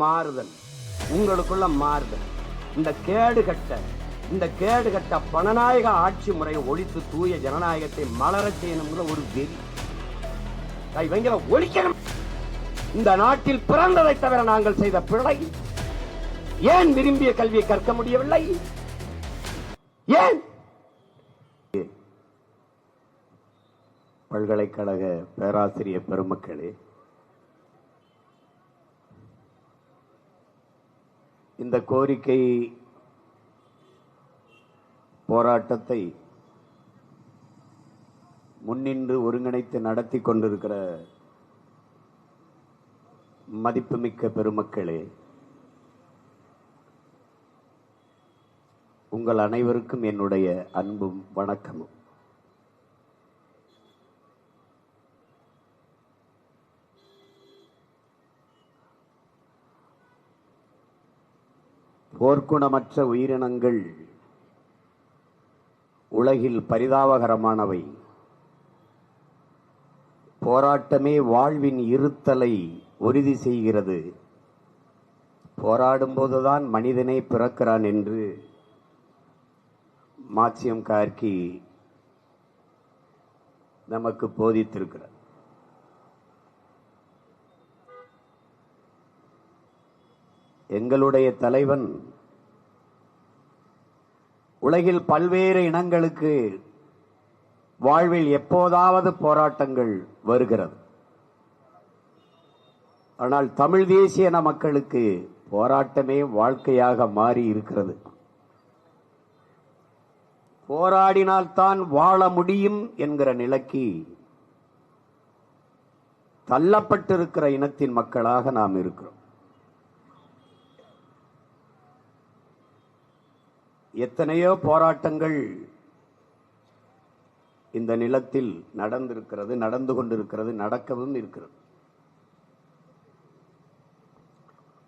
மாறுதல், உங்களுக்குள்ள மாறுதல். இந்த கேடுகட்ட பணநாயக ஆட்சி முறையை ஒழித்து தூய ஜனநாயகத்தை மலரச் செய்யணுங்கிற ஒரு வெறி இவங்களை ஒழிக்கணும். இந்த நாட்டில் பிறந்ததை தவிர நாங்கள் செய்த பிழை. ஏன் விரும்பிய கல்வியை கற்க முடியவில்லை? ஏன்? பல்கலைக்கழக பேராசிரியர் பெருமக்களே, இந்த கோரிக்கை போராட்டத்தை முன்னின்று ஒருங்கிணைத்து நடத்தி கொண்டிருக்கிற மதிப்புமிக்க பெருமக்களே, உங்கள் அனைவருக்கும் என்னுடைய அன்பும் வணக்கமும். போர்க்குணமற்ற உயிரினங்கள் உலகில் பரிதாபகரமானவை. போராட்டமே வாழ்வின் இருத்தலை உறுதி செய்கிறது. போராடும் போதுதான் மனிதனே பிறக்கிறான் என்று மார்க்சியம் கார்கி நமக்கு போதித்திருக்கிறார். எங்களுடைய தலைவன் உலகில் பல்வேறு இனங்களுக்கு வாழ்வில் எப்போதாவது போராட்டங்கள் வருகிறது. ஆனால் தமிழ் தேசிய இன மக்களுக்கு போராட்டமே வாழ்க்கையாக மாறி இருக்கிறது. போராடினால்தான் வாழ முடியும் என்கிற நிலைக்கு தள்ளப்பட்டிருக்கிற இனத்தின் மக்களாக நாம் இருக்கிறோம். எத்தனையோ போராட்டங்கள் இந்த நிலத்தில் நடந்திருக்கிறது, நடந்து கொண்டிருக்கிறது, நடக்கவும் இருக்கிறது.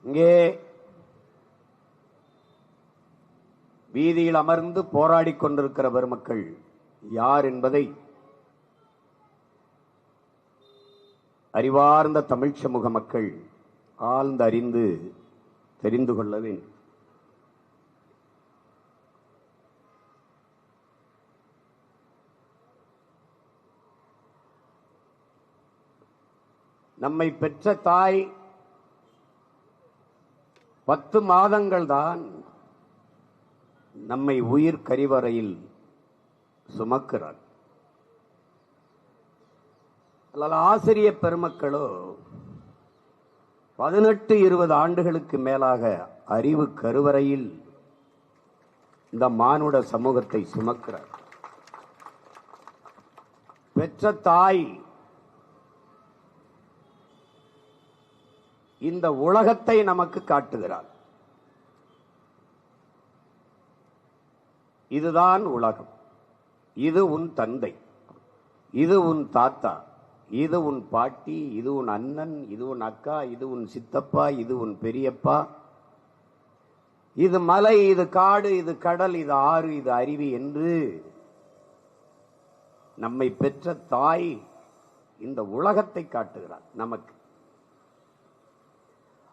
இங்கே வீதியில் அமர்ந்து போராடி கொண்டிருக்கிற பெருமக்கள் யார் என்பதை அறிவார்ந்த தமிழ் சமூக மக்கள் ஆழ்ந்து அறிந்து தெரிந்து கொள்ள வேண்டும். நம்மை பெற்ற தாய் 10 மாதங்கள் தான் நம்மை உயிர் கரிவறையில் சுமக்கிறார். ஆசிரியர் பெருமக்களோ 18-20 ஆண்டுகளுக்கு மேலாக அறிவு கருவறையில் இந்த மானுட சமூகத்தை சுமக்கிறார். பெற்ற தாய் இந்த உலகத்தை நமக்கு காட்டுகிறார். இதுதான் உலகம். இது உன் தந்தை, இது உன் தாத்தா, இது உன் பாட்டி, இது உன் அண்ணன், இது உன் அக்கா, இது உன் சித்தப்பா, இது உன் பெரியப்பா, இது மலை, இது காடு, இது கடல், இது ஆறு, இது அருவி என்று நம்மை பெற்ற தாய் இந்த உலகத்தை காட்டுகிறார் நமக்கு.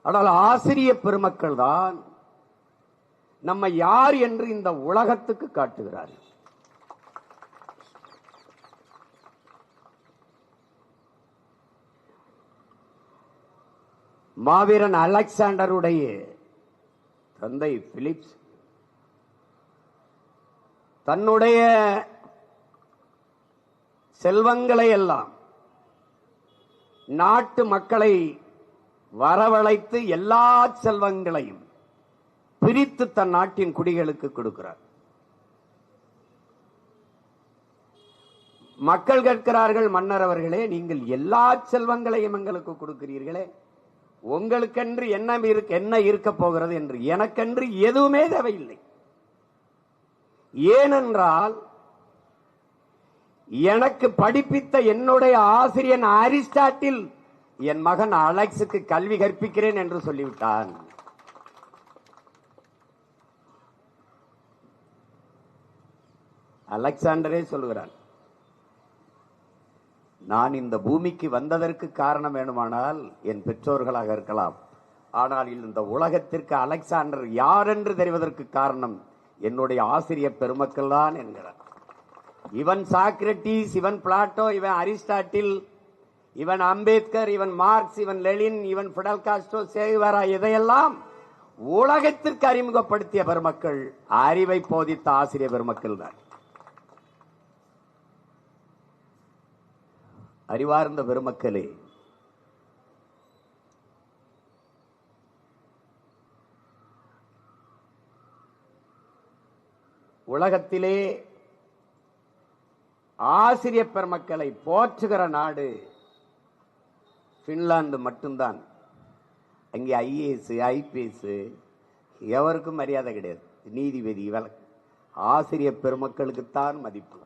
ஆனால் ஆசிரியர் பெருமக்கள் தான் நம்ம யார் என்று இந்த உலகத்துக்கு காட்டுகிறார்கள். மாவீரன் அலெக்சாண்டருடைய தந்தை பிலிப்ஸ் தன்னுடைய செல்வங்களை எல்லாம் நாட்டு மக்களை வரவழைத்து எல்லா செல்வங்களையும் பிரித்து தன் நாட்டின் குடிகளுக்கு கொடுக்கிறார். மக்கள் கேட்கிறார்கள், மன்னர் அவர்களே, நீங்கள் எல்லா செல்வங்களையும் எங்களுக்கு கொடுக்கிறீர்களே, உங்களுக்கென்று என்ன இருக்க போகிறது என்று. எனக்கென்று எதுவுமே தேவையில்லை. ஏனென்றால் எனக்கு படிப்பித்த என்னுடைய ஆசிரியன் அரிஸ்டாட்டில் என் மகன் அலெக்ஸுக்கு கல்வி கற்பிக்கிறேன் என்று சொல்லிவிட்டான். அலெக்சாண்டரே சொல்கிறான், நான் இந்த பூமிக்கு வந்ததற்கு காரணம் வேணுமானால் என் பெற்றோர்களாக இருக்கலாம், ஆனால் இந்த உலகத்திற்கு அலெக்சாண்டர் யார் என்று தெரிவதற்கு காரணம் என்னுடைய ஆசிரியர் பெருமக்கள் தான் என்கிறார். இவன் சாக்ரட்டிஸ், இவன் பிளாட்டோ, இவன் அரிஸ்டாட்டில், இவன் அம்பேத்கர், இவன் மார்க்ஸ், இவன் லெனின், இவன் பிடல் காஸ்ட்ரோ, சேகுவேரா, இதையெல்லாம் உலகத்திற்கு அறிமுகப்படுத்திய பெருமக்கள், அறிவை போதித்த ஆசிரியர் பெருமக்கள் தான். அறிவார்ந்த பெருமக்களே, உலகத்திலே ஆசிரியர் பெருமக்களை போற்றுகிற நாடு பின்லாந்து மட்டும்தான். அங்கே ஐஏஎஸ், ஐபிஎஸ் எவருக்கும் மரியாதை கிடையாது. நீதிபதி, ஆசிரியர் பெருமக்களுக்குத்தான் மதிப்பு.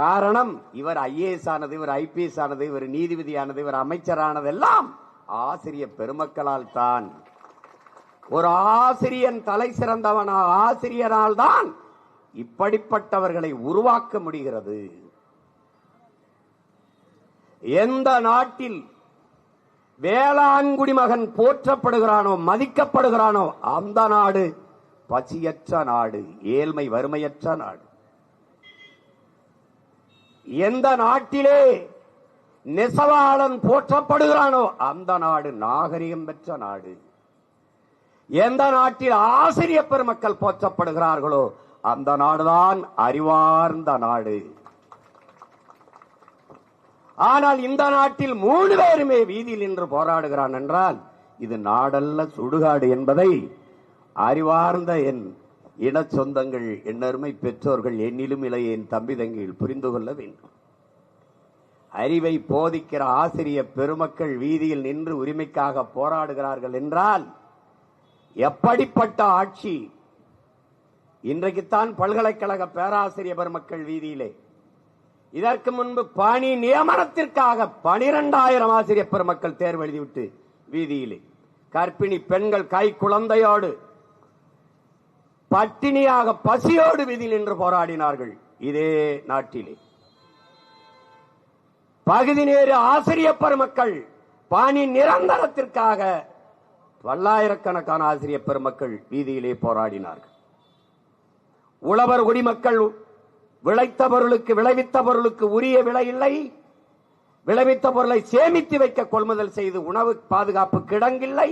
காரணம், இவர் ஐஏஎஸ் ஆனது, இவர் ஐபிஎஸ் ஆனது, இவர் நீதிபதி ஆனது, இவர் அமைச்சரானதெல்லாம் ஆசிரியர் பெருமக்களால் தான். ஒரு ஆசிரியன் தலை சிறந்தவனால், ஆசிரியரால் தான் இப்படிப்பட்டவர்களை உருவாக்க முடிகிறது. எந்த நாட்டில் வேளாண்குடி மகன் போற்றப்படுகிறானோ, மதிக்கப்படுகிறானோ, அந்த நாடு பசியற்ற நாடு, ஏழ்மை வறுமையற்ற நாடு. எந்த நாட்டிலே நெசவாளன் போற்றப்படுகிறானோ அந்த நாடு நாகரிகம் பெற்ற நாடு. எந்த நாட்டில் ஆசிரியர் பெருமக்கள் போற்றப்படுகிறார்களோ அந்த நாடுதான் அறிவார்ந்த நாடு. ஆனால் இந்த நாட்டில் 3 பேருமே வீதியில் நின்று போராடுகிறான் என்றால் இது நாடல்ல, சுடுகாடு என்பதை அறிவார்ந்த என் இன சொந்தங்கள், எண்ணருமை பெற்றோர்கள், என்னிலும் இளைய என் தம்பி தங்கிகள் புரிந்து கொள்ள வேண்டும். அறிவை போதிக்கிற ஆசிரியர் பெருமக்கள் வீதியில் நின்று உரிமைக்காக போராடுகிறார்கள் என்றால் எப்படிப்பட்ட ஆட்சி! இன்றைக்குத்தான் பல்கலைக்கழக பேராசிரியர் பெருமக்கள் வீதியிலே, இதற்கு முன்பு பணி நியமனத்திற்காக 12,000 ஆசிரியர் பெருமக்கள் தேர்வு எழுதிவிட்டு வீதியிலே கர்ப்பிணி பெண்கள் கை குழந்தையோடு பட்டினியாக பசியோடு வீதியில் நின்று போராடினார்கள். இதே நாட்டிலே பகுதி நேர ஆசிரியர் பெருமக்கள் பணி நிரந்தரத்திற்காக பல்லாயிரக்கணக்கான ஆசிரியர் பெருமக்கள் வீதியிலே போராடினார்கள். உழவர் குடிமக்கள் விளைத்த பொருளுக்கு, விளைவித்த பொருளுக்கு உரிய விலை இல்லை, விளைவித்த பொருளை சேமித்து வைக்க கொள்முதல் செய்து உணவு பாதுகாப்பு கிடங்கில்லை.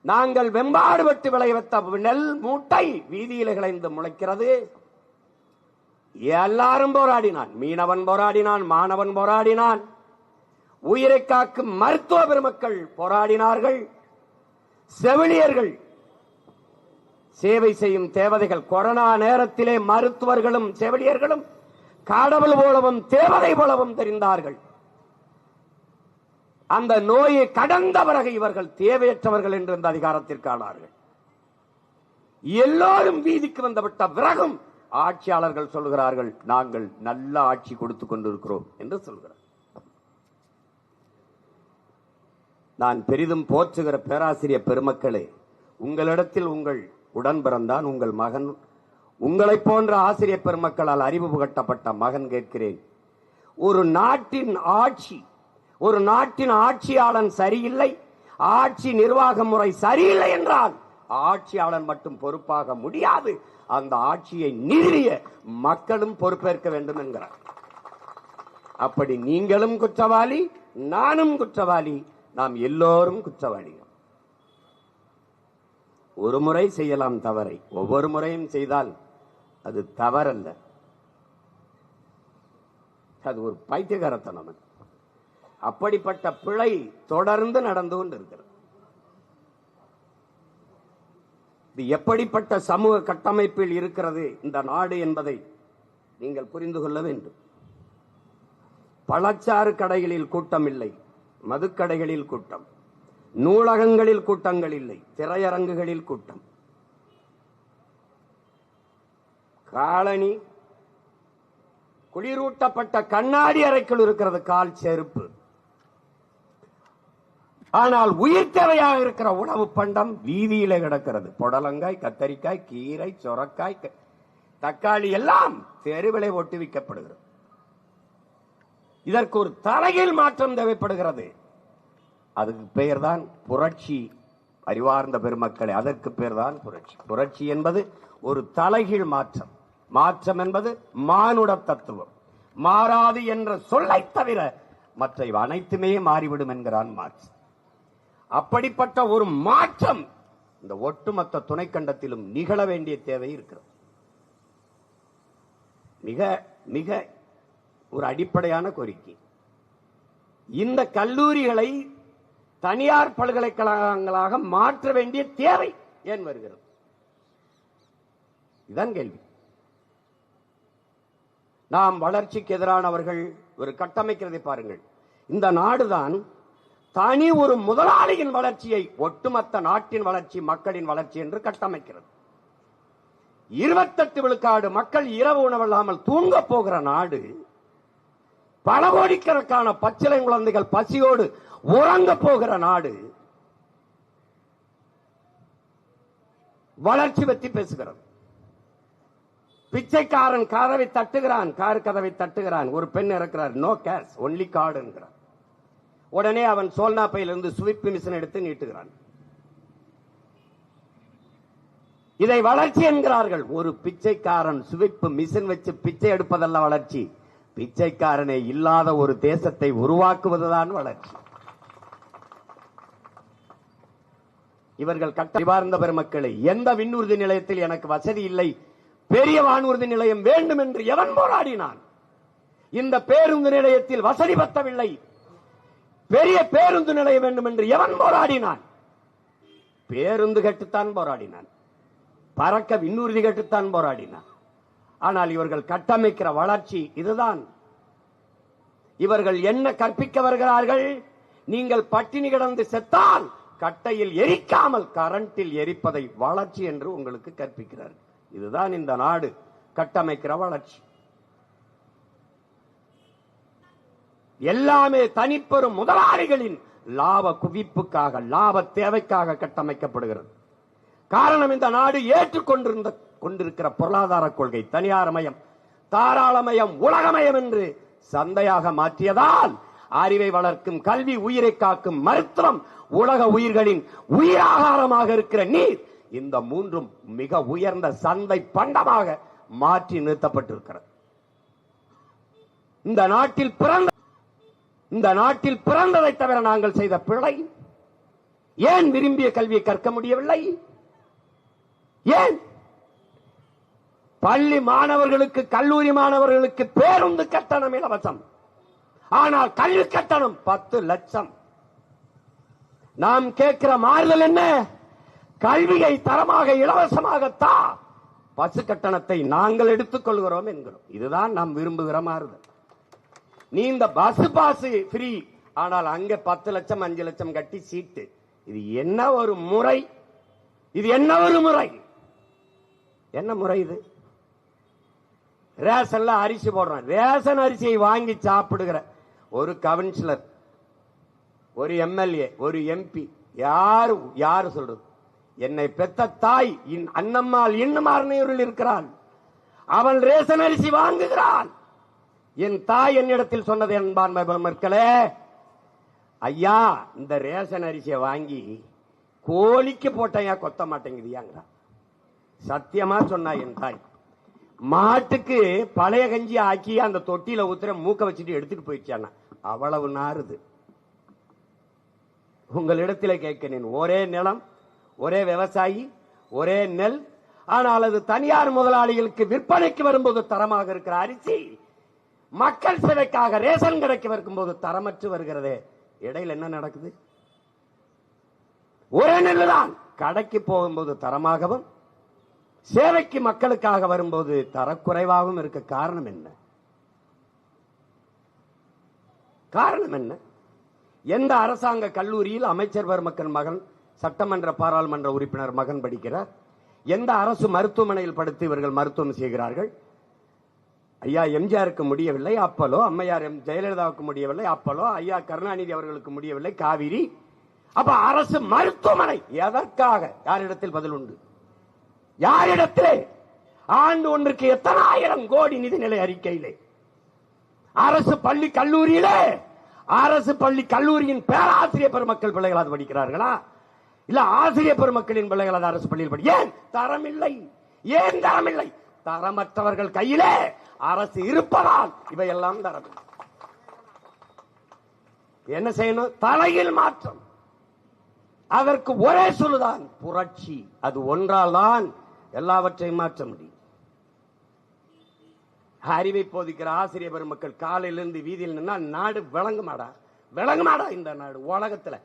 நாங்கள் வெம்பாடுபட்டு விளைவித்த நெல் மூட்டை வீதியில் கிளைந்து முளைக்கிறது. எல்லாரும் போராடினான். மீனவன் போராடினான், மாணவன் போராடினான், உயிரை காக்கும் மருத்துவ பெருமக்கள் போராடினார்கள், செவிலியர்கள், சேவை செய்யும் தேவதைகள். கொரோனா நேரத்திலே மருத்துவர்களும் செவிலியர்களும் கடவுள் போலவும் தேவதை போலவும் தெரிந்தார்கள். அந்த நோயை கடந்த பிறகு இவர்கள் தேவையற்றவர்கள் என்று இந்த அதிகாரத்திற்கானார்கள். எல்லோரும் வீதிக்கு வந்துவிட்ட பிறகும் ஆட்சியாளர்கள் சொல்கிறார்கள், நாங்கள் நல்ல ஆட்சி கொடுத்துக் கொண்டிருக்கிறோம் என்று சொல்கிறார். நான் பெரிதும் போற்றுகிற பேராசிரியர் பெருமக்களே, உங்களிடத்தில் உங்கள் உடன் பிறந்தான், உங்கள் மகன், உங்களை போன்ற ஆசிரியர் பெருமக்களால் அறிவு புகட்டப்பட்ட மகன் கேட்கிறேன், ஒரு நாட்டின் ஆட்சி, ஒரு நாட்டின் ஆட்சியாளன் சரியில்லை, ஆட்சி நிர்வாக முறை சரியில்லை என்றால் ஆட்சியாளன் மட்டும் பொறுப்பாக முடியாது, அந்த ஆட்சியை நிறுவிய மக்களும் பொறுப்பேற்க வேண்டும் என்கிறார். அப்படி நீங்களும் குற்றவாளி, நானும் குற்றவாளி, நாம் எல்லோரும் குற்றவாளிகள். ஒரு முறை செய்யலாம் தவறை, ஒவ்வொரு முறையும் செய்தால் அது தவறல்ல, அது ஒரு பைத்தியகாரத்தனம். அப்படிப்பட்ட பிழை தொடர்ந்து நடந்து கொண்டிருக்கிறது. இது எப்படிப்பட்ட சமூக கட்டமைப்பில் இருக்கிறது இந்த நாடு என்பதை நீங்கள் புரிந்து கொள்ள வேண்டும். பழச்சாறு கடைகளில் கூட்டம் இல்லை, மதுக்கடைகளில் கூட்டம், நூலகங்களில் கூட்டங்கள் இல்லை, திரையரங்குகளில் கூட்டம், காலனி, குளிரூட்டப்பட்ட கண்ணாடி அறைக்குள் இருக்கிறது கால் செருப்பு. ஆனால் உயிர் தேவையாக இருக்கிற உணவு பண்டம் வீதியிலே கிடக்கிறது. புடலங்காய், கத்தரிக்காய், கீரை, சொரக்காய், தக்காளி எல்லாம் தெருவிலே ஒட்டுவிக்கப்படுகிறது. இதற்கு ஒரு தலைகீழ் மாற்றம் தேவைப்படுகிறது. அதுக்கு பெயர் தான் புரட்சி. அறிவார்ந்த பெருமக்களே, அதற்கு பேர் தான் புரட்சி. புரட்சி என்பது ஒரு தலைகீழ் மாற்றம். மாற்றம் என்பது மானுட தத்துவம். மாறாது என்ற சொல்லை தவிர மற்ற அனைத்துமே மாறிவிடும் என்கிறான் மார்க்ஸ். அப்படிப்பட்ட ஒரு மாற்றம் இந்த ஒட்டுமொத்த துணைக்கண்டத்திலும் நிகழ வேண்டிய தேவை இருக்கிறது. மிக மிக ஒரு அடிப்படையான கோரிக்கை, இந்த கல்லூரிகளை தனியார் பல்கலைக்கழகங்களாக மாற்ற வேண்டிய தேவை ஏன் வருகிறது? இதுதான் கேள்வி. நாம் வளர்ச்சிக்கு எதிரானவர்கள் ஒரு கட்டமைக்கிறதை பாருங்கள். இந்த நாடுதான் தனி ஒரு முதலாளியின் வளர்ச்சியை ஒட்டுமொத்த நாட்டின் வளர்ச்சி, மக்களின் வளர்ச்சி என்று கட்டமைக்கிறது. 28 விழுக்காடு மக்கள் இரவு உணவில்லாமல் தூங்க போகிற நாடு, பல கோடிக்கணக்கான பச்சிலை குழந்தைகள் பசியோடு உறங்க போகிற நாடு வளர்ச்சி பற்றி பேசுகிறது. பிச்சைக்காரன் கதவை தட்டுகிறான், கார் கதவை தட்டுகிறான், ஒரு பெண் இருக்கிறார், நோ கேஷ் ஒன்லி கார்டு என்கிறார். உடனே அவன் சோல்னா பையிலிருந்து ஸ்விப் மிஷின் எடுத்து நீட்டுகிறான். இதை வளர்ச்சி என்கிறார்கள். ஒரு பிச்சைக்காரன் ஸ்விப் மிஷின் வச்சு பிச்சை எடுப்பதல்ல வளர்ச்சி, பிச்சைக்காரனே இல்லாத ஒரு தேசத்தை உருவாக்குவதுதான் வளர்ச்சி. இவர்கள் கட்டறிவார்ந்த பெருமக்களை, எந்த விண்ணூர்தி நிலையத்தில் எனக்கு வசதி இல்லை, பெரிய வானூர்தி நிலையம் வேண்டும் என்று எவன் போராடினான்? இந்த பேருந்து நிலையத்தில் வசதி பத்தவில்லை, பெரிய பேருந்து நிலையம் வேண்டும் என்று எவன் போராடினான்? பேருந்து கட்டுத்தான் போராடினான், பறக்க விண்ணூர்தி கட்டுத்தான் போராடினான். ஆனால் இவர்கள் கட்டமைக்கிற வளர்ச்சி இதுதான். இவர்கள் என்ன கற்பிக்க வருகிறார்கள்? நீங்கள் பட்டினி கிடந்து செத்தால் கட்டையில் எரிக்காமல் கரண்டில் எரிப்பதை வளர்ச்சி என்று உங்களுக்கு கற்பிக்கிறார்கள். இதுதான் இந்த நாடு கட்டமைக்கிற வளர்ச்சி. எல்லாமே தனிப்பெரும் முதலாளிகளின் லாப குவிப்புக்காக, லாப தேவைக்காக கட்டமைக்கப்படுகிறது. காரணம், இந்த நாடு ஏற்றுக்கொண்டிருக்கிற பொருளாதார கொள்கை தனியார்மயம், தாராளமயம், உலகமயம் என்று சந்தையாக மாற்றியதால் அறிவை வளர்க்கும் கல்வி, உயிரை காக்கும் மருத்துவம், உலக உயிர்களின் உயிராகாரமாக இருக்கிற நீர், இந்த மூன்றும் மிக உயர்ந்த சந்தை பண்டமாக மாற்றி நிறுத்தப்பட்டிருக்கிறது. இந்த நாட்டில் பிறந்ததை தவிர நாங்கள் செய்த பிழை. ஏன் விரும்பிய கல்வியை கற்க முடியவில்லை? ஏன் பள்ளி மாணவர்களுக்கு, கல்லூரி மாணவர்களுக்கு பேருந்து கட்டணம் இலவசம், ஆனால் கல்வி கட்டணம் 10 லட்சம். நாம் கேட்கிற மாறுதல் என்ன? கல்வியை தரமாக இலவசமாக தா, பஸ் கட்டணத்தை நாங்கள் எடுத்துக் கொள்கிறோம் என்கிறோம். இதுதான் நாம் விரும்புகிற மாறுதல். நீ இந்த பஸ் பாஸ் ஃப்ரீ, ஆனால் அங்க 10 லட்சம் 5 லட்சம் கட்டி சீட்டு. இது என்ன ஒரு முறை? இது என்ன ஒரு முறை? என்ன முறை இது? ரேஷன்ல அரிசி போடுறான், ரேஷன் அரிசியை வாங்கி சாப்பிடுகிற ஒரு கவுன்சிலர், ஒரு எம்எல்ஏ, ஒரு எம்பி, யாரு சொல்றது? என்னை பெத்த தாய் அன்னம்மாள் இன்னும் அருணையூரில் இருக்கிறான், அவள் ரேஷன் அரிசி வாங்குகிறான். என் தாய் என்னிடத்தில் சொன்னது, என்பான்மை பெருமக்களே, ஐயா இந்த ரேஷன் அரிசியை வாங்கி கோழிக்கு போட்டையா கொத்த மாட்டேங்குதியாங்கிறா. சத்தியமா சொன்னா என் தாய். மாட்டுக்கு பழைய கஞ்சி ஆக்கி அந்த தொட்டியில ஊத்துற மூக்க வச்சுட்டு எடுத்துட்டு போயிடுச்சானா, அவ்வளவு நாறுது. உங்களிடத்தில் கேட்கிறேன், ஒரே நிலம், ஒரே விவசாயி, ஒரே நெல், ஆனால் அது தனியார் முதலாளிகளுக்கு விற்பனைக்கு வரும்போது தரமாக இருக்கிற அரிசி மக்கள் சேவைக்காக ரேஷன் கடைக்கு வரும்போது தரமற்று வருகிறதே. இடையில் என்ன நடக்குது? ஒரே நெல்லுதான் கடைக்கு போகும்போது தரமாகவும், சேவைக்கு மக்களுக்காக வரும்போது தரக்குறைவாகவும் இருக்க காரணம் என்ன? காரணம் என்ன? எந்த அரசாங்க கல்லூரியில் அமைச்சர் பெருமக்கள் மகன், சட்டமன்ற பாராளுமன்ற உறுப்பினர் மகன் படிக்கிறார்? எந்த அரசு மருத்துவமனையில் படுத்து இவர்கள் மருத்துவம் செய்கிறார்கள்? ஐயா எம்ஜிஆருக்கு முடியவில்லை, அப்பலோ. அம்மையார் ஜெயலலிதாவுக்கு முடியவில்லை, அப்பலோ. ஐயா கருணாநிதி அவர்களுக்கு முடியவில்லை, காவிரி. அப்ப அரசு மருத்துவமனை எதற்காக? யாரிடத்தில் பதில் உண்டு? யாரிடத்திலே? ஆண்டு ஒன்றுக்கு எத்தனை ஆயிரம் கோடி நிதிநிலை அறிக்கையிலே, அரசு பள்ளி கல்லூரியிலே அரசு பள்ளி கல்லூரியின் பேராசிரியர் பெருமக்கள் பிள்ளைகள் அது படிக்கிறார்களா? இல்ல ஆசிரியர் பெருமக்களின் பிள்ளைகள் அது அரசு பள்ளியில் ஏன் தரம் இல்லை? ஏன் தரம் இல்லை? தரமற்றவர்கள் கையிலே அரசு இருப்பதால் இவையெல்லாம் தரம். என்ன செய்யணும்? தலையில் மாற்றம். அதற்கு ஒரே சொல்லுதான் புரட்சி. அது ஒன்றால் தான் எல்லாவற்றையும் மாற்ற முடியும். அறிவை போதிக்கிற ஆசிரியர் பெருமக்கள் காலையிலிருந்து வீதியில் நின்னா நாடு விளங்குமாடா? விளங்குமாடா? இந்த நாடு உலகத்துல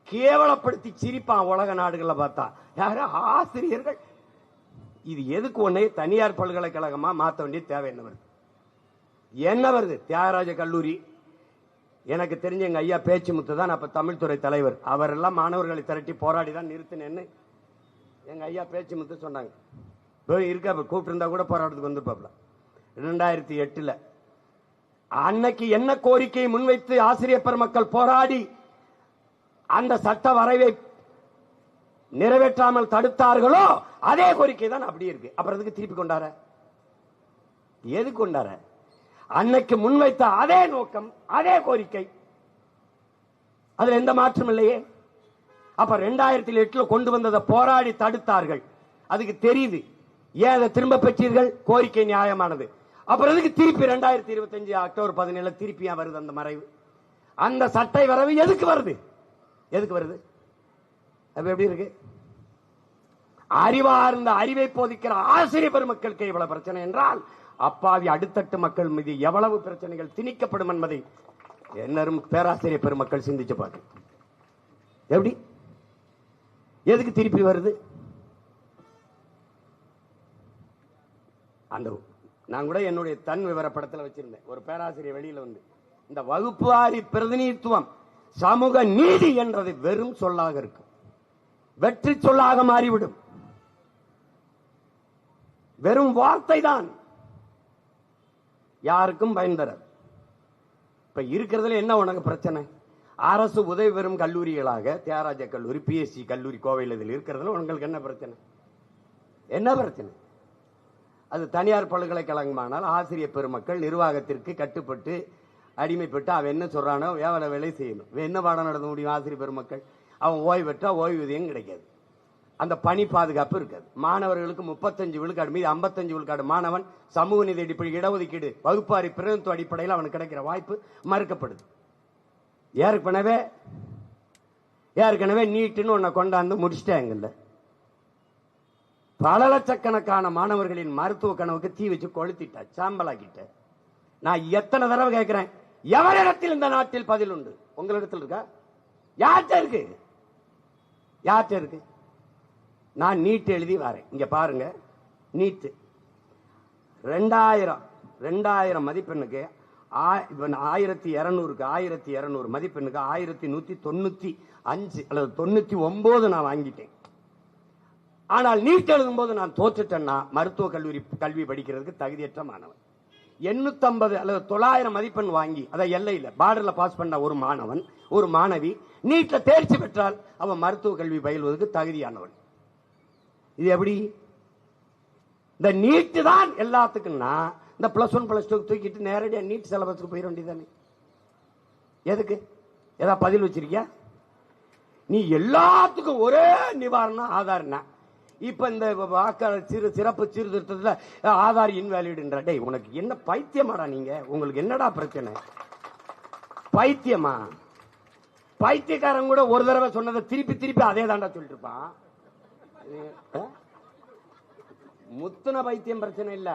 கேவலப்படுத்தி சிரிப்பான் உலக நாடுகளை பார்த்தா. யாரு? ஆசிரியர்கள். இது எதுக்கு ஒன்னே தனியார் பல்கலைக்கழகமா மாற்ற வேண்டிய தேவை என்ன வருது? என்ன வருது? தியாகராஜ கல்லூரி எனக்கு தெரிஞ்ச எங்க ஐயா பேச்சுமுத்து தான் அப்ப தமிழ்துறை தலைவர். அவரெல்லாம் மாணவர்களை திரட்டி போராடி தான் நிறுத்தினேன்னு எங்க ஐயா பேச்சுமுத்து சொன்னாங்க. இருக்கா கூப்பிட்டு இருந்தா கூட போராட்டத்துக்கு வந்துருப்பாப்ல. 2008 அன்னைக்கு என்ன கோரிக்கையை முன்வைத்து ஆசிரியர் பெருமக்கள் போராடி அந்த சட்ட வரைவை நிறைவேற்றாமல் தடுத்தார்களோ அதே கோரிக்கை தான் அப்படி இருக்கு. அப்புறம் எதுக்கு திருப்பி கொண்டார? எது கொண்டார? அன்னைக்கு முன்வைத்த அதே நோக்கம், அதே கோரிக்கை, அதுல எந்த மாற்றம் இல்லையே. அப்ப 2008 கொண்டு வந்ததை போராடி தடுத்தார்கள். அதுக்கு தெரியுது. ஏன் அதை திரும்ப பெற்றீர்கள்? கோரிக்கை நியாயமானது. அப்புறம் எதுக்கு திருப்பி 2025 அக்டோபர் 17 திருப்பியா வருது அந்த மறைவு? அந்த சட்டை வரைவு எதுக்கு வருது? எதுக்கு வருது? அப்ப எப்படி இருக்கு? அறிவார்ந்த அறிவை போதிக்கிற ஆசிரியர் பெருமக்களுக்கு இவ்வளவு பிரச்சனை என்றால் அப்பாவி அடுத்தட்டு மக்கள் மீது எவ்வளவு பிரச்சனைகள் திணிக்கப்படும் என்பதை என்னரும் பேராசிரியர் பெருமக்கள் சிந்திச்சு பார்க்க. எப்படி? எதுக்கு திருப்பி வருது? அந்த நான் கூட என்னுடைய தன் விவரப்படத்தில் வச்சிருந்தேன். ஒரு பேராசிரியர் வெளியில வந்து இந்த வகுப்பு வாரி பிரதிநிதித்துவம் சமூக நீதி என்றது வெறும் சொல்லாக இருக்கு, வெற்றி சொல்லாக மாறிவிடும். வெறும் வார்த்தை தான், யாருக்கும் பயன் தராது. இப்ப இருக்கிறதுல என்ன உனக்கு பிரச்சனை? அரசு உதவி பெறும் கல்லூரிகளாக தியாகராஜ கல்லூரி, பிஎஸ்சி கல்லூரி கோவையில் இதில் இருக்கிறதுல உங்களுக்கு என்ன பிரச்சனை? என்ன பிரச்சனை? அது தனியார் பல்கலைக்கழகமானால் ஆசிரியர் பெருமக்கள் நிர்வாகத்திற்கு கட்டுப்பட்டு அடிமைப்பட்டு அவன் என்ன சொல்றானோ வேலை வேலை செய்யணும். என்ன பாடம் நடத்த முடியும்? ஆசிரியர் பெருமக்கள் அவன் ஓய்வு பெற்றா ஓய்வூதியம் கிடைக்காது, அந்த பணி பாதுகாப்பு இருக்காது. மாணவர்களுக்கு 35 விழுக்காடு மீது 55 விழுக்காடு மாணவன் சமூக நீதி அடிப்படை இடஒதுக்கீடு வகுப்பாரி பிரதிநிதித்துவ அடிப்படையில் அவனுக்கு கிடைக்கிற வாய்ப்பு மறுக்கப்படுது. ஏற்கனவே நீட்டுன்னு ஒன்ன கொண்டாந்து முடிச்சிட்டாங்கல்ல. பல லட்சக்கணக்கான மாணவர்களின் மருத்துவ கனவுக்கு தீ வச்சு கொளுத்திட்ட, சாம்பலாக்கிட்ட. நான் எத்தனை தடவை கேட்கிறேன், எவரிடத்தில் இந்த நாட்டில் பதில் உண்டு? உங்களிடத்தில் இருக்கா? யார்கிட்ட இருக்கு? யார்கிட்ட இருக்கு? நான் நீட் எழுதி வரேன். இங்க பாருங்க, நீட் 2000 மதிப்பெண்ணுக்கு 1200 மதிப்பெண்ணுக்கு 1195 அல்லது 99 நான் வாங்கிட்டேன். ஆனால் நீட் எழுதும் போது நான் தோற்றுட்டேன்னா மருத்துவ கல்வி படிக்கிறதுக்கு தகுதியற்ற மாணவன். 850 அல்லது 900 மதிப்பெண் வாங்கி அதை எல்லையில் பார்டர்ல பாஸ் பண்ண ஒரு மாணவன், ஒரு மாணவி நீட்ல தேர்ச்சி பெற்றால் அவன் மருத்துவ கல்வி பயில்வதற்கு தகுதியானவன். இது எப்படி? இந்த நீட் தான் எல்லாத்துக்குன்னா இந்த +1 +2 தூக்கிட்டு நேரடியா நீட் சிலபஸ்க்கு போயிட வேண்டியதானே? எதுக்கு? ஏதாவது பதில் வச்சிருக்கியா? நீ எல்லாத்துக்கும் ஒரே நிவாரணம் ஆதார்னா. இப்ப இந்த வாக்காளர் சிறப்பு சீர்திருத்தத்துல ஆதார் இன்வேலிடுன்ற. டேய், உனக்கு என்ன பைத்தியமாடா நீங்க? உங்களுக்கு என்னடா பிரச்சனை? பைத்தியமா? பைத்தியக்காரன் கூட ஒரு தடவை சொன்னதை திருப்பி அதே தாண்டா சொல்லிட்டு இருப்பான். முத்துன பைத்தியம் பிரச்சனை இல்ல,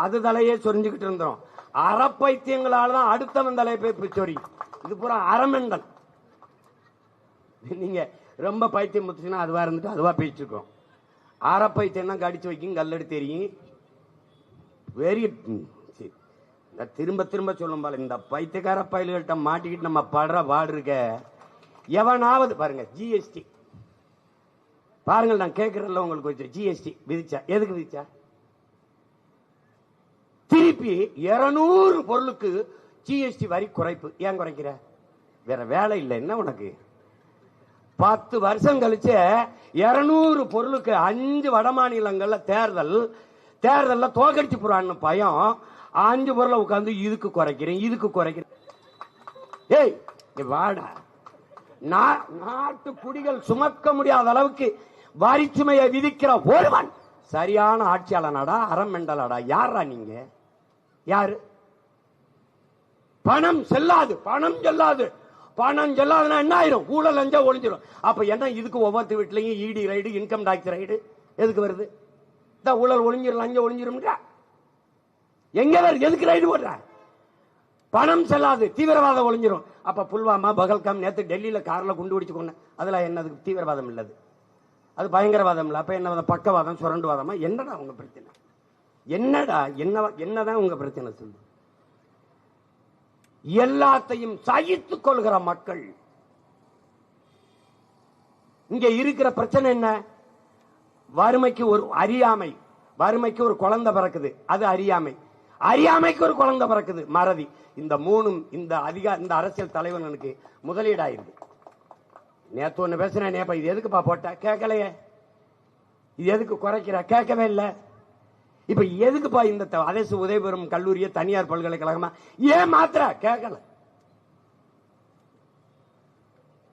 அது தலையே சொரிஞ்சுக்கிட்டு இருந்தோம். அறப்பைத்தியங்களால தான் அடுத்தவன் தலையை போய் சொறி. இது பூரா அறமெண்டல். நீங்க ரொம்ப பைத்தியம் முத்துச்சுன்னா அதுவா இருந்துட்டு அதுவா பேசிருக்கோம். அறப்பைத்தியம் தான் கடிச்சு வைக்கும், கல்லெடு தெரியும். திரும்ப சொல்லும் போல இந்த பைத்தியக்கார பயில்கள்கிட்ட மாட்டிக்கிட்டு நம்ம படுற பாடு இருக்க. எவனாவது பாருங்க, ஜிஎஸ்டி பாருங்க, நான் கேட்கறதுல உங்களுக்கு வச்சு ஜிஎஸ்டி விதிச்சா எதுக்கு விதிச்சா? திருப்பி 200 பொருளுக்கு ஜிஎஸ்டி வரி குறைப்பு. ஏன் குறைக்கிற? வேற வேலை இல்லை என்ன உனக்கு? 10 வருஷம் கழிச்சு 200 பொருளுக்கு 5 வட மாநிலங்கள்ல தேர்தல்ல தோக்கடிச்சு போறான்னு பயம். 5 பொருளை உட்கார்ந்து இதுக்கு குறைக்கிறேன். ஏய் வாடா, நாட்டு குடிகள் சுமக்க முடியாத அளவுக்கு வாரிச்சுமையை விதிக்கிற ஒருவன் சரியான ஆட்சியாளனாடா, அறமெண்டலாடா? யாரா நீங்க? யாரு? பணம் செல்லாது, பணம் செல்லாது, பணம் செல்லாதுன்னா என்ன ஆயிரும்? ஊழல் லஞ்சம் ஒழிஞ்சிடும். அப்ப என்ன இதுக்கு ஒவ்வொரு வீட்லயும் இடி ரைடு, இன்கம் டாக்ஸ் ரைடு எதுக்கு வருது? ஊழல் ஒழிஞ்சிரும், லஞ்சம் ஒழிஞ்சிரும். எங்க வருது? எதுக்கு ரைடு போடுற? பணம் செல்லாது, தீவிரவாதம் ஒழிஞ்சிரும். அப்ப புல்வாமா, பகல்காம், நேத்து டெல்லியில கார்ல குண்டு பிடிச்சு கொண்டு அதுல என்னது? தீவிரவாதம் இல்லது, அது பயங்கரவாதம் இல்ல. அப்ப என்ன பக்கவாதம், சுரண்டுவாதமா? என்னடா உங்க பிரச்சனை? என்னடா என்னதான் உங்க பிரச்சனை சொல்லு? எல்லாத்தையும் சகித்துக் கொள்கிற மக்கள். இங்க இருக்கிற பிரச்சனை என்ன? வறுமைக்கு ஒரு அறியாமை, வறுமைக்கு ஒரு குழந்தை பிறக்குது, அது அறியாமை. அறியாமைக்கு ஒரு குழந்தை பிறக்குது, மறதி. இந்த மூணும் இந்த அரசியல் தலைவனுக்கு முதலீடாயிருது. நேத்து ஒண்ணு பேசுறேன், இது எதுக்குப்பா போட்ட? கேட்கலையே. இது எதுக்கு குறைக்கிற? கேட்கவே இல்லை. இப்ப எதுக்குப்பா இந்த அரசு உதவி பெறும் கல்லூரியை தனியார் பல்கலைக்கழகமா ஏன் மாத்திர? கேட்கல.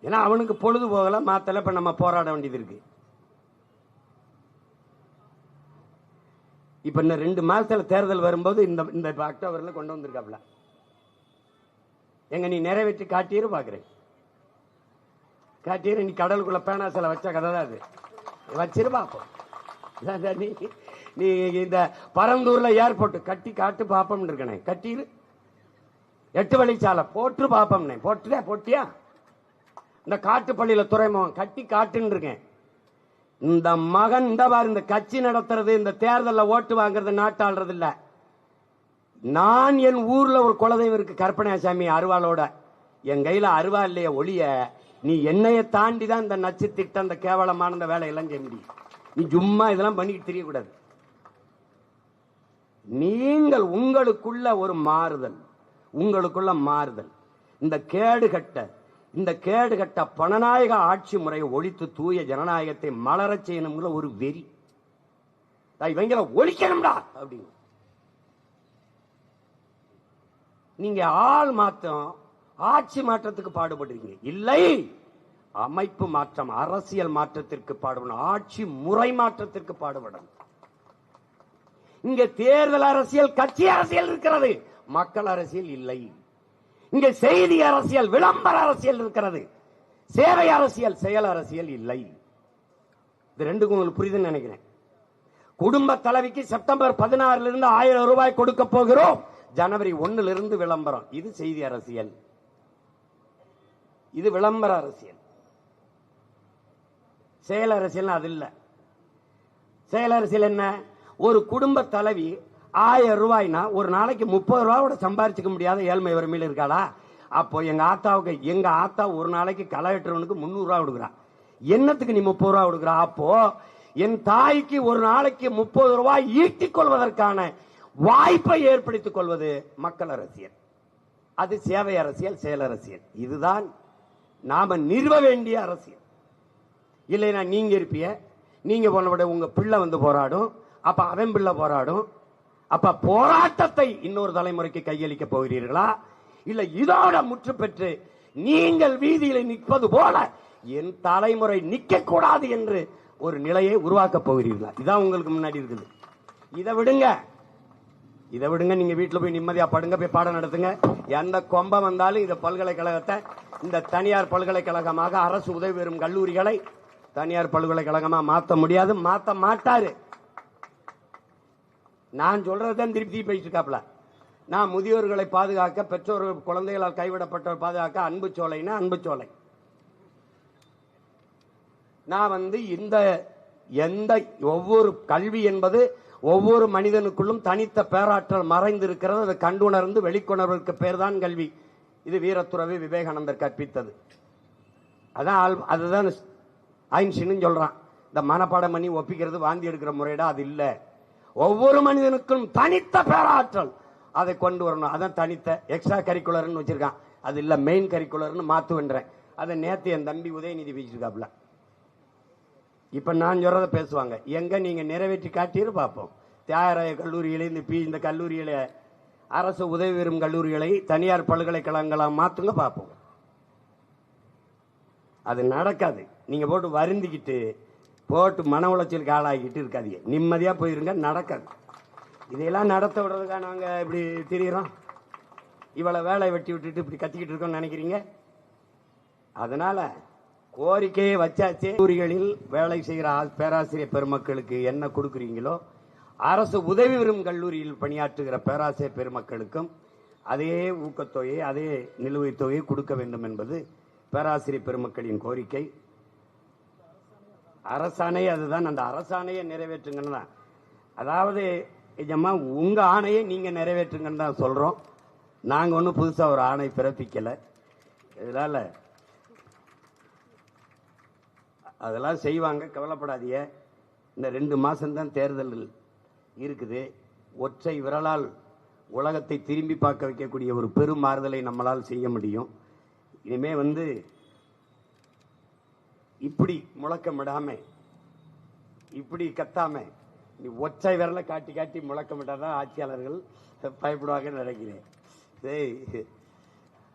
ஏன்னா அவனுக்கு பொழுது போகல, மாத்தல. இப்ப நம்ம போராட வேண்டியது இருக்கு. இப்ப இன்னும் 2 மாசத்துல தேர்தல் வரும்போது இந்த அக்டோபர்ல கொண்டு வந்திருக்காப்ல. எங்க நீ நிறைவேற்றி காட்டிரு பாக்குறேன். காட்டிரு. நீ கடலுக்குள்ள பேனா சில வச்ச கதை தான் அது. வச்சிரு பாப்போம். நீ இந்த பரந்தூர்ல ஏர்போர்ட் கட்டி காட்டு பாப்பம் இருக்கனே. கட்டிரு. 8 வழிச்சாலை போட்டு பாப்பம். போட்டியா? இந்த காட்டுப்பள்ளியில துறைமுகம் கட்டி காட்டுன்னு இருக்கேன். இந்த மகன் இந்த பாரு, இந்த கட்சி நடத்துறது, இந்த தேர்தலில் ஓட்டு வாங்குறது, நாட்டாளுறது இல்ல. நான் என் ஊர்ல ஒரு குலதெய்வம் இருக்கு, கற்பனையாசாமி அருவாளோட. என் கையில அருவா இல்லைய ஒளிய, நீ என்னைய தாண்டி தான் இந்த நச்சு திட்டம், இந்த கேவலமான இந்த வேலையெல்லாம் செய்ய முடியும். நீ சும்மா இதெல்லாம் பண்ணிட்டு தெரியக்கூடாது. நீங்கள் உங்களுக்குள்ள ஒரு மாறுதல், உங்களுக்குள்ள மாறுதல். இந்த கேடுகட்ட பணநாயக ஆட்சி முறையை ஒழித்து தூய ஜனநாயகத்தை மலரச் செய்யணுங்கிற ஒரு வெறி. இவங்கள ஒழிக்கணும்டா அப்படின்னு. நீங்க ஆள் மாற்றம், ஆட்சி மாற்றத்துக்கு பாடுபடுறீங்க. இல்லை, அமைப்பு மாற்றம், அரசியல் மாற்றத்திற்கு பாடுபடணும், ஆட்சி முறை மாற்றத்திற்கு பாடுபடணும். இங்க தேர்தல் அரசியல், கட்சி அரசியல் இருக்கிறது, மக்கள் அரசியல் இல்லை. இங்க செய்தி அரசியல், விளம்பர அரசியல் இருக்கிறது, சேவை அரசியல், செயல் அரசியல் இல்லை. இது ரெண்டுக்கும் உங்களுக்கு புரியுதுன்னு நினைக்கிறேன். குடும்ப தலைவிக்கு செப்டம்பர் 16 இருந்து 1000 ரூபாய் கொடுக்க போகிறோம், ஜனவரி 1 இருந்து விளம்பரம். இது செய்தி அரசியல், இது விளம்பர அரசியல். செயல் அரசியல் அது இல்ல. செயல் அரசியல் என்ன? ஒரு குடும்ப தலைவி 1000 ரூபாய்னா ஒரு நாளைக்கு 30 ரூபாயோட சம்பாரிச்சுக்க முடியாத ஏழ்மை வறுமையில் இருக்காளா? அப்போ எங்க ஆத்தா ஒரு நாளைக்கு களை வெட்டுறவனுக்கு 300 ரூபாய் கொடுக்குறா. என்னத்துக்கு நீ 30 ரூபாய் கொடுக்குறா? அப்போ என் தாய்க்கு ஒரு நாளைக்கு 30 ரூபாய் ஈட்டிக் கொள்வதற்கான வாய்ப்பை ஏற்படுத்திக் கொள்வது மக்கள் அரசியல். அது சேவை அரசியல், செயல் அரசியல். இதுதான் நாம நிறுவ வேண்டிய அரசியல். இல்லைன்னா நீங்க இருப்பிய, நீங்க போன உங்க பிள்ளை வந்து போராடும், அப்ப அவன் பிள்ளை போராடும். அப்ப போராட்டத்தை இன்னொரு தலைமுறைக்கு கையளிக்க போகிறீர்களா? இல்ல இதோட முற்று பெற்று நீங்கள் வீதியில் நிற்பது போல என் தலைமுறை நிக்க கூடாது என்று ஒரு நிலையை உருவாக்க போகிறீர்களா? இதான் உங்களுக்கு முன்னாடி இருக்குது. இதை விடுங்க. நீங்க வீட்டுல போய் நிம்மதியா படுங்க, போய் பாடம் நடத்துங்க. எந்த கொம்பம் வந்தாலும் இந்த பல்கலைக்கழகத்தை இந்த தனியார் பல்கலைக்கழகமாக, அரசு உதவி பெறும் கல்லூரிகளை தனியார் பல்கலைக்கழகமா மாற்ற முடியாது, மாற்ற மாட்டாரு. நான் சொல்றதுதான் திருப்தி போயிட்டு இருக்காப்ல. நான் முதியோர்களை பாதுகாக்க, பெற்றோர்கள் குழந்தைகளால் கைவிடப்பட்டவர் பாதுகாக்க அன்பு சோலைன்னா அன்பு சோலை. நான் இந்த ஒவ்வொரு கல்வி என்பது ஒவ்வொரு மனிதனுக்குள்ளும் தனித்த பேராற்றல் மறைந்து இருக்கிறது. அதை கண்டுணர்ந்து வெளிக்கொணர்வதற்கு பேர் தான் கல்வி. இது வீரத்துறவி விவேகானந்தர் கற்பித்தது. அதுதான் ஐன்ஸ்டீன் சொல்றான். இந்த மனப்பாடம் பண்ணி ஒப்பிக்கிறது, வாந்தி எடுக்கிற முறையடா, அது இல்ல. ஒவ்வொரு மனிதனுக்கும் தனித்த பேராற்றல், அதை கொண்டு வரணும். அதான் தனித்த எக்ஸ்ட்ரா கரிக்குலர்னு வச்சிருக்கான். அது இல்ல, மெயின் கரிக்குலர்னு மாத்துவேன்றேன். அதை நேத்து என் தம்பி உதயநிதி பேசிருக்காப்ல. இப்ப நான் சொல்றத பேசுவாங்க. எங்க நீங்க நிறைவேற்றி காட்டிரு பார்ப்போம். தியாகராய கல்லூரியில இந்த கல்லூரியில அரசு உதவி பெறும் கல்லூரிகளை தனியார் பல்கலைக்கழகங்களாக மாத்துங்க பார்ப்போம். அது நடக்காது. நீங்க போட்டு வருந்திக்கிட்டு போட்டு மன உளைச்சலுக்கு ஆளாகிட்டு இருக்காதீங்க. நிம்மதியா போயிருங்க. நடக்காது. இதையெல்லாம் நடத்த விடுறதுக்காக நாங்க இப்படி திரியிறோம். இவ்வளவு வேலை வெட்டி விட்டுட்டு இப்படி கத்திக்கிட்டு இருக்கோம்னு நினைக்கிறீங்க? அதனால கோரிக்கையை வச்சாச்சு. கல்லூரிகளில் வேலை செய்கிற பேராசிரியர் பெருமக்களுக்கு என்ன கொடுக்குறீங்களோ, அரசு உதவி பெறும் கல்லூரியில் பணியாற்றுகிற பேராசிரியர் பெருமக்களுக்கும் அதே ஊக்கத்தொகையை, அதே நிலுவைத் தொகையை கொடுக்க வேண்டும் என்பது பேராசிரியர் பெருமக்களின் கோரிக்கை. அரசாணை அதுதான். அந்த அரசாணையை நிறைவேற்றுங்கன்னு தான். அதாவது உங்க ஆணையை நீங்க நிறைவேற்றுங்கன்னு தான் சொல்றோம். நாங்க ஒன்றும் புதுசா ஒரு ஆணை பிறப்பிக்கல. இதனால அதெல்லாம் செய்வாங்க, கவலைப்படாதீங்க. இந்த 2 மாசம்தான் தேர்தல் இருக்குது. ஒற்றை விரலால் உலகத்தை திரும்பி பார்க்க வைக்கக்கூடிய ஒரு பெரும் மாறுதலை நம்மளால் செய்ய முடியும். இனிமே இப்படி முழக்கமிடாம, இப்படி கத்தாம, நீ ஒற்றை விரலை காட்டி காட்டி முழக்கமிட்டாதான் ஆட்சியாளர்கள் பயப்படுவாங்கன்னு நினைக்கிறேன்.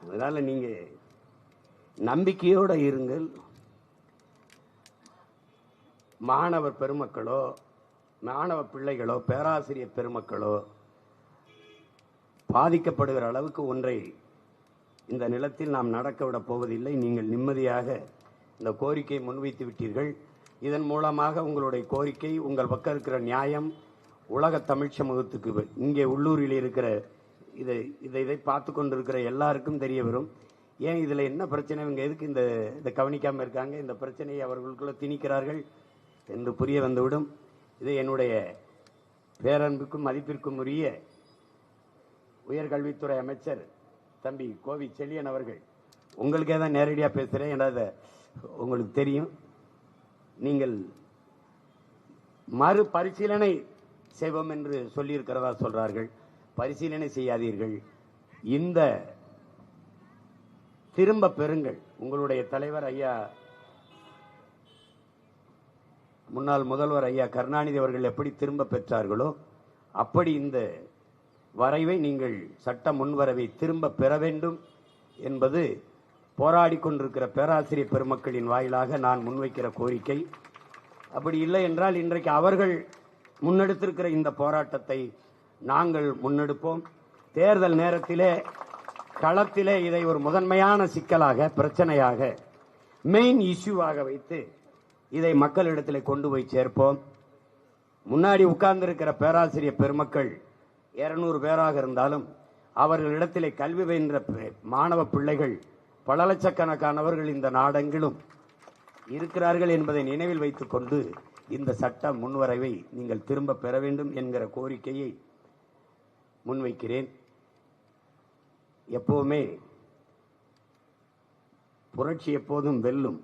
அதனால நீங்க நம்பிக்கையோட இருங்கள். மாணவர் பெருமக்களோ, மாணவ பிள்ளைகளோ, பேராசிரியர் பெருமக்களோ பாதிக்கப்படுகிற அளவுக்கு ஒன்றை இந்த நிலத்தில் நாம் நடக்க விட போவதில்லை. நீங்கள் நிம்மதியாக இந்த கோரிக்கையை முன்வைத்து விட்டீர்கள். இதன் மூலமாக உங்களுடைய கோரிக்கை, உங்கள் பக்கம் இருக்கிற நியாயம் உலக தமிழ் சமூகத்துக்கு, இங்கே உள்ளூரில் இருக்கிற இதை பார்த்து கொண்டிருக்கிற எல்லாருக்கும் தெரிய வரும். ஏன் இதுல என்ன பிரச்சனை, இவங்க எதுக்கு இதை கவனிக்காம இருக்காங்க, இந்த பிரச்சனையை அவர்களுக்குள்ள திணிக்கிறார்கள் என்று புரிய வந்துவிடும். இது என்னுடைய பேரன்புக்கும் மதிப்பிற்கும் உரிய உயர்கல்வித்துறை அமைச்சர் தம்பி கோவி செழியன் அவர்கள், உங்களுக்கே தான் நேரடியாக பேசுறேன். ஏன்னா உங்களுக்கு தெரியும். நீங்கள் மறு பரிசீலனை செய்வோம் என்று சொல்லியிருக்கிறதா சொல்றார்கள். பரிசீலனை செய்யாதீர்கள். இந்த திரும்ப பெறுங்கள். உங்களுடைய தலைவர் ஐயா, முன்னாள் முதல்வர் ஐயா கருணாநிதி அவர்கள் எப்படி திரும்ப பெற்றார்களோ அப்படி இந்த வரைவை, நீங்கள் சட்ட முன்வரவை திரும்ப பெற வேண்டும் என்பது போராடி கொண்டிருக்கிற பேராசிரியர் பெருமக்களின் வாயிலாக நான் முன்வைக்கிற கோரிக்கை. அப்படி இல்லை என்றால் இன்றைக்கு அவர்கள் முன்னெடுத்திருக்கிற இந்த போராட்டத்தை நாங்கள் முன்னெடுப்போம். தேர்தல் நேரத்திலே களத்திலே இதை ஒரு முதன்மையான சிக்கலாக, பிரச்சனையாக, மெயின் இஷ்யூவாக வைத்து இதை மக்களிடத்தில் கொண்டு போய் சேர்ப்போம். முன்னாடி உட்கார்ந்திருக்கிற பேராசிரியர் பெருமக்கள் 200 பேராக இருந்தாலும் அவர்களிடத்திலே கல்வி பயின்ற மாணவ பிள்ளைகள் பல லட்சக்கணக்கானவர்கள் இந்த நாடெங்கிலும் இருக்கிறார்கள் என்பதை நினைவில் வைத்துக் கொண்டு இந்த சட்ட முன்வரைவை நீங்கள் திரும்ப பெற வேண்டும் என்கிற கோரிக்கையை முன்வைக்கிறேன். எப்பவுமே புரட்சி எப்போதும் வெல்லும்.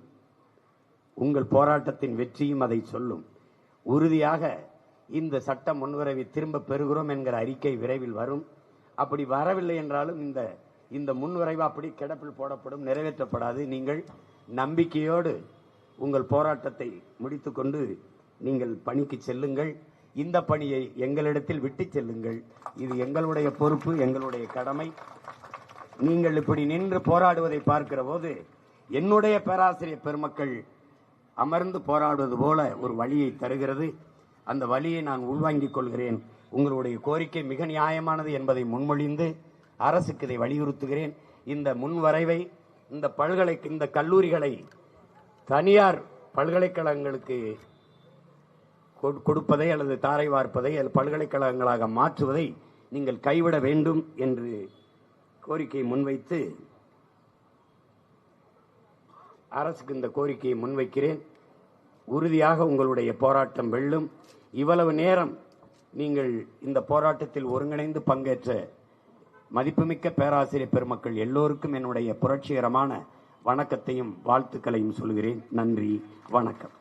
உங்கள் போராட்டத்தின் வெற்றியும் அதை சொல்லும். உறுதியாக இந்த சட்ட முன்வரைவை திரும்ப பெறுகிறோம் என்கிற அறிக்கை விரைவில் வரும். அப்படி வரவில்லை என்றாலும் இந்த முன்வரைவு அப்படி கிடப்பில் போடப்படும், நிறைவேற்றப்படாது. நீங்கள் நம்பிக்கையோடு உங்கள் போராட்டத்தை முடித்துக்கொண்டு நீங்கள் பணிக்கு செல்லுங்கள். இந்த பணியை எங்களிடத்தில் விட்டு செல்லுங்கள். இது எங்களுடைய பொறுப்பு, எங்களுடைய கடமை. நீங்கள் இப்படி நின்று போராடுவதை பார்க்கிற போது என்னுடைய பேராசிரியர் பெருமக்கள் அமர்ந்து போராடுவது போல ஒரு வழியை தருகிறது. அந்த வழியை நான் உள்வாங்கிக் கொள்கிறேன். உங்களுடைய கோரிக்கை மிக நியாயமானது என்பதை முன்மொழிந்து அரசுக்கு இதை வலியுறுத்துகிறேன். இந்த முன்வரைவை, இந்த கல்லூரிகளை தனியார் பல்கலைக்கழகங்களுக்கு கொடுப்பதை அல்லது தாரை வார்ப்பதை அல்லது பல்கலைக்கழகங்களாக மாற்றுவதை நீங்கள் கைவிட வேண்டும் என்று கோரிக்கையை முன்வைத்து அரசுக்கு இந்த கோரிக்கையை முன்வைக்கிறேன். உறுதியாக உங்களுடைய போராட்டம் வெல்லும். இவ்வளவு நேரம் நீங்கள் இந்த போராட்டத்தில் ஒருங்கிணைந்து பங்கேற்ற மதிப்புமிக்க பேராசிரியர் பெருமக்கள் எல்லோருக்கும் என்னுடைய புரட்சிகரமான வணக்கத்தையும் வாழ்த்துக்களையும் சொல்கிறேன். நன்றி, வணக்கம்.